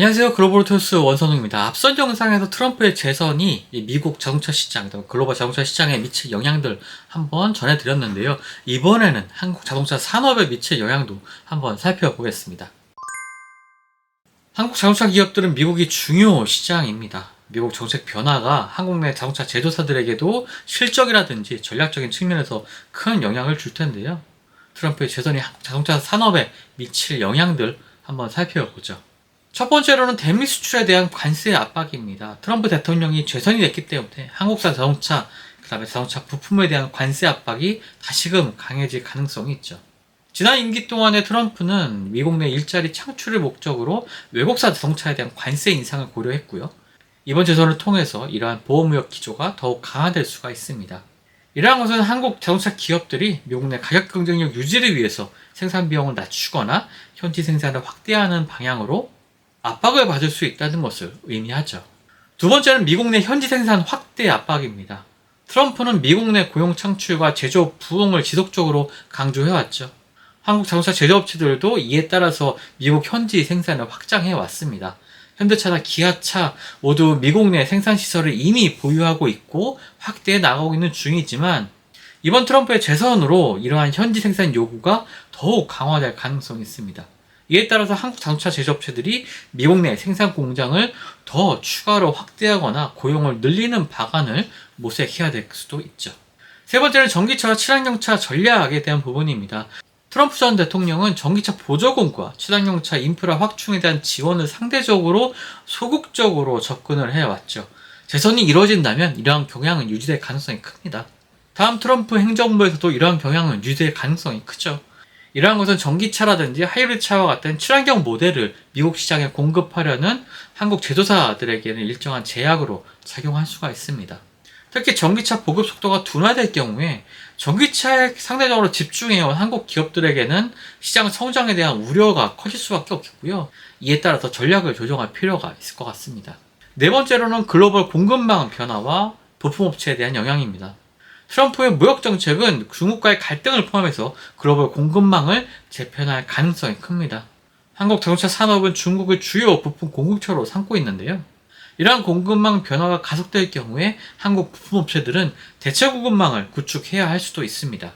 안녕하세요. 글로벌토스 원선웅입니다. 앞선 영상에서 트럼프의 재선이 미국 자동차 시장, 글로벌 자동차 시장에 미칠 영향들 한번 전해드렸는데요. 이번에는 한국 자동차 산업에 미칠 영향도 한번 살펴보겠습니다. 한국 자동차 기업들은 미국이 중요 시장입니다. 미국 정책 변화가 한국 내 자동차 제조사들에게도 실적이라든지 전략적인 측면에서 큰 영향을 줄 텐데요. 트럼프의 재선이 한국 자동차 산업에 미칠 영향들 한번 살펴보죠. 첫 번째로는 대미 수출에 대한 관세 압박입니다. 트럼프 대통령이 재선이 됐기 때문에 한국산 자동차, 그 다음에 자동차 부품에 대한 관세 압박이 다시금 강해질 가능성이 있죠. 지난 임기 동안에 트럼프는 미국 내 일자리 창출을 목적으로 외국산 자동차에 대한 관세 인상을 고려했고요. 이번 재선을 통해서 이러한 보호무역 기조가 더욱 강화될 수가 있습니다. 이러한 것은 한국 자동차 기업들이 미국 내 가격 경쟁력 유지를 위해서 생산 비용을 낮추거나 현지 생산을 확대하는 방향으로 압박을 받을 수 있다는 것을 의미하죠. 두 번째는 미국 내 현지 생산 확대 압박입니다. 트럼프는 미국 내 고용 창출과 제조업 부흥을 지속적으로 강조해왔죠. 한국 자동차 제조업체들도 이에 따라서 미국 현지 생산을 확장해 왔습니다. 현대차나 기아차 모두 미국 내 생산시설을 이미 보유하고 있고 확대해 나가고 있는 중이지만 이번 트럼프의 재선으로 이러한 현지 생산 요구가 더욱 강화될 가능성이 있습니다. 이에 따라서 한국 자동차 제조업체들이 미국 내 생산 공장을 더 추가로 확대하거나 고용을 늘리는 방안을 모색해야 될 수도 있죠. 세 번째는 전기차와 친환경차 전략에 대한 부분입니다. 트럼프 전 대통령은 전기차 보조금과 친환경차 인프라 확충에 대한 지원을 상대적으로 소극적으로 접근을 해왔죠. 재선이 이루어진다면 이러한 경향은 유지될 가능성이 큽니다. 다음 트럼프 행정부에서도 이러한 경향은 유지될 가능성이 크죠. 이러한 것은 전기차라든지 하이브리드차와 같은 친환경 모델을 미국 시장에 공급하려는 한국 제조사들에게는 일정한 제약으로 작용할 수가 있습니다. 특히 전기차 보급 속도가 둔화될 경우에 전기차에 상대적으로 집중해온 한국 기업들에게는 시장 성장에 대한 우려가 커질 수밖에 없겠고요. 이에 따라서 전략을 조정할 필요가 있을 것 같습니다. 네 번째로는 글로벌 공급망 변화와 부품업체에 대한 영향입니다. 트럼프의 무역 정책은 중국과의 갈등을 포함해서 글로벌 공급망을 재편할 가능성이 큽니다. 한국 자동차 산업은 중국을 주요 부품 공급처로 삼고 있는데요. 이러한 공급망 변화가 가속될 경우에 한국 부품업체들은 대체 공급망을 구축해야 할 수도 있습니다.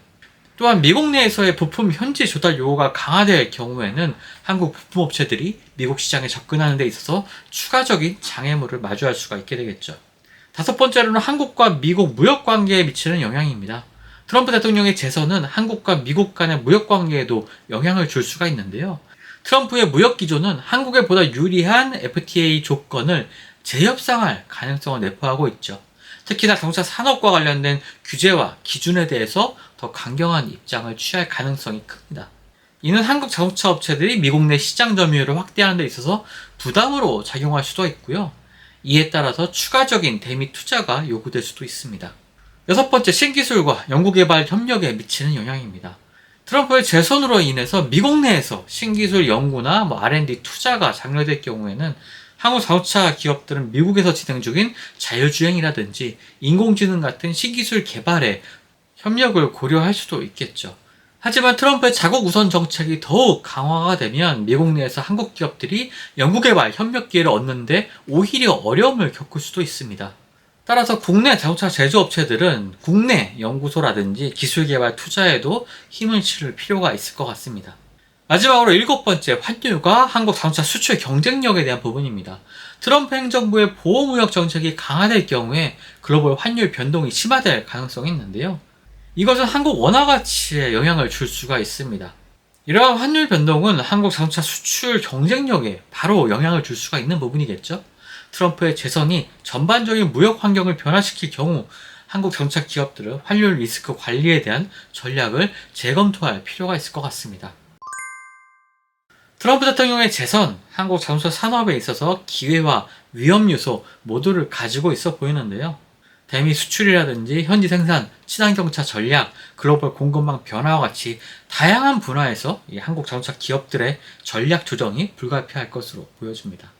또한 미국 내에서의 부품 현지 조달 요구가 강화될 경우에는 한국 부품업체들이 미국 시장에 접근하는 데 있어서 추가적인 장애물을 마주할 수가 있게 되겠죠. 다섯 번째로는 한국과 미국 무역 관계에 미치는 영향입니다. 트럼프 대통령의 재선은 한국과 미국 간의 무역 관계에도 영향을 줄 수가 있는데요. 트럼프의 무역 기조는 한국에 보다 유리한 FTA 조건을 재협상할 가능성을 내포하고 있죠. 특히나 자동차 산업과 관련된 규제와 기준에 대해서 더 강경한 입장을 취할 가능성이 큽니다. 이는 한국 자동차 업체들이 미국 내 시장 점유율을 확대하는 데 있어서 부담으로 작용할 수도 있고요. 이에 따라서 추가적인 대미 투자가 요구될 수도 있습니다. 여섯 번째, 신기술과 연구개발 협력에 미치는 영향입니다. 트럼프의 재선으로 인해서 미국 내에서 신기술 연구나 R&D 투자가 장려될 경우에는 한국 자동차 기업들은 미국에서 진행 중인 자율주행이라든지 인공지능 같은 신기술 개발에 협력을 고려할 수도 있겠죠. 하지만 트럼프의 자국 우선 정책이 더욱 강화가 되면 미국 내에서 한국 기업들이 연구개발 협력 기회를 얻는데 오히려 어려움을 겪을 수도 있습니다. 따라서 국내 자동차 제조업체들은 국내 연구소라든지 기술개발 투자에도 힘을 실을 필요가 있을 것 같습니다. 마지막으로 일곱 번째, 환율과 한국 자동차 수출 경쟁력에 대한 부분입니다. 트럼프 행정부의 보호무역 정책이 강화될 경우에 글로벌 환율 변동이 심화될 가능성이 있는데요. 이것은 한국 원화 가치에 영향을 줄 수가 있습니다. 이러한 환율 변동은 한국 자동차 수출 경쟁력에 바로 영향을 줄 수가 있는 부분이겠죠. 트럼프의 재선이 전반적인 무역 환경을 변화시킬 경우 한국 자동차 기업들은 환율 리스크 관리에 대한 전략을 재검토할 필요가 있을 것 같습니다. 트럼프 대통령의 재선, 한국 자동차 산업에 있어서 기회와 위험 요소 모두를 가지고 있어 보이는데요. 대미 수출이라든지 현지 생산, 친환경차 전략, 글로벌 공급망 변화와 같이 다양한 분야에서 이 한국 자동차 기업들의 전략 조정이 불가피할 것으로 보여집니다.